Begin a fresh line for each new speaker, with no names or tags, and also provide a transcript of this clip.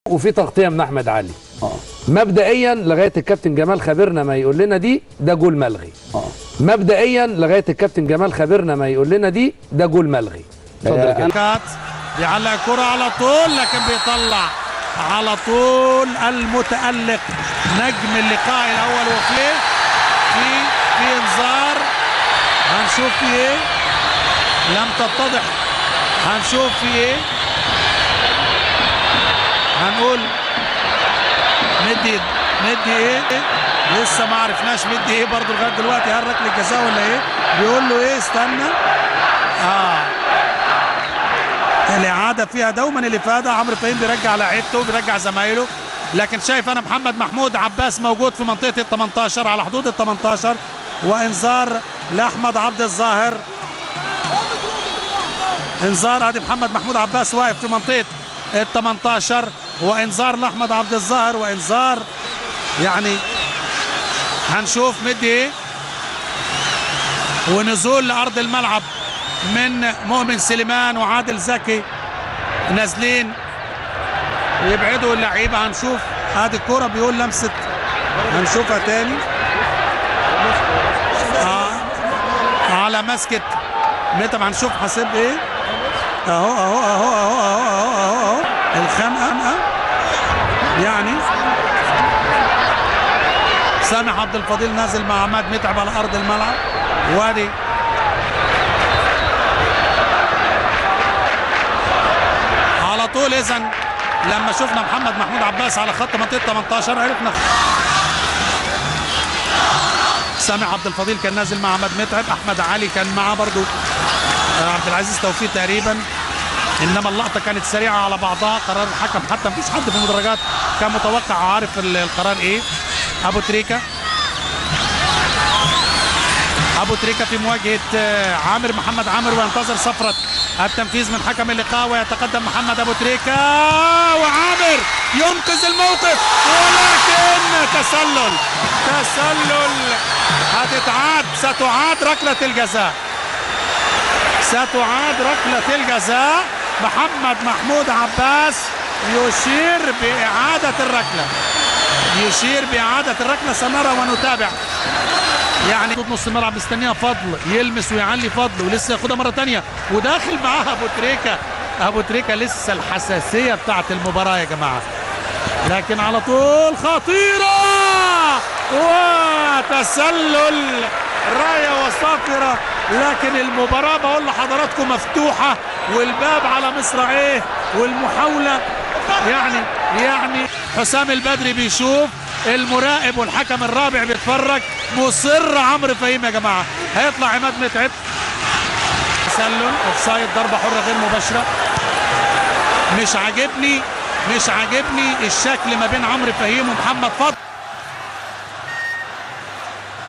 وفي تغطيه من احمد علي. مبدئيا لغايه الكابتن جمال خبيرنا ما يقول لنا دي ده جول ملغي. مبدئيا لغايه الكابتن جمال خبيرنا ما يقول لنا دي ده جول ملغي.
اتفضل يا كابتن. بيعلق الكرة على طول لكن بيطلع على طول المتألق نجم اللقاء الاول وفيه في انذار. هنشوف في ايه، لم تتضح. هنشوف في ايه، هنقول مدي ايه، لسه ما عرفناش مدي ايه برضه لغايه دلوقتي. هل ركله جزاء ولا ايه؟ بيقول له ايه، استنى. الاعاده فيها دوما الافاده. عمرو فهيم بيرجع لعيبته بيرجع زمايله، لكن شايف انا محمد محمود عباس موجود في منطقه ال 18 على حدود ال 18، وانذار لاحمد عبد الظاهر. انذار، ادي محمد محمود عباس واقف في منطقه ال 18 وانذار لاحمد عبد الظاهر وانذار. يعني هنشوف مدي ايه، ونزول لارض الملعب من مؤمن سليمان وعادل زكي نازلين يبعدوا اللعيبه. هنشوف ادي الكوره بيقول لمسه، هنشوفها تاني على مسكه متى. هنشوف حاسب ايه، اهو الخنقه. يعني سامح عبد الفضيل نازل مع عماد متعب على ارض الملعب. وادي على طول. اذا لما شفنا محمد محمود عباس على خط منطقه 18 عرفنا سامح عبد الفضيل كان نازل مع عماد متعب. احمد علي كان معاه برضو عبد العزيز توفيق تقريبا، انما اللقطه كانت سريعه على بعضها. قرار الحكم حتى مفيش حد في المدرجات كان متوقع عارف القرار ايه. ابو تريكه في مواجهه عامر محمد عامر، وينتظر صفره التنفيذ من حكم اللقاء، ويتقدم محمد ابو تريكه وعامر ينقذ الموقف، ولكن تسلل ستعاد ركله الجزاء. محمد محمود عباس يشير بإعادة الركلة. سنرى ونتابع. يعني نص الملعب مستنيها فضل يلمس ويعلي فضل، ولسه ياخدها مرة تانية وداخل معاها أبو تريكة. لسه الحساسية بتاعت المباراة يا جماعة، لكن على طول خطيرة وتسلل راية وصافرة. لكن المباراة بقول لحضراتكم مفتوحة والباب على مصراعيه، والمحاولة يعني حسام البدري بيشوف، المراقب والحكم الرابع بيتفرج. مصر عمرو فهيم يا جماعة، هيطلع عماد متعب. تسلل اوفسايد، ضربة حرة غير مباشرة. مش عاجبني الشكل ما بين عمرو فهيم ومحمد فضل.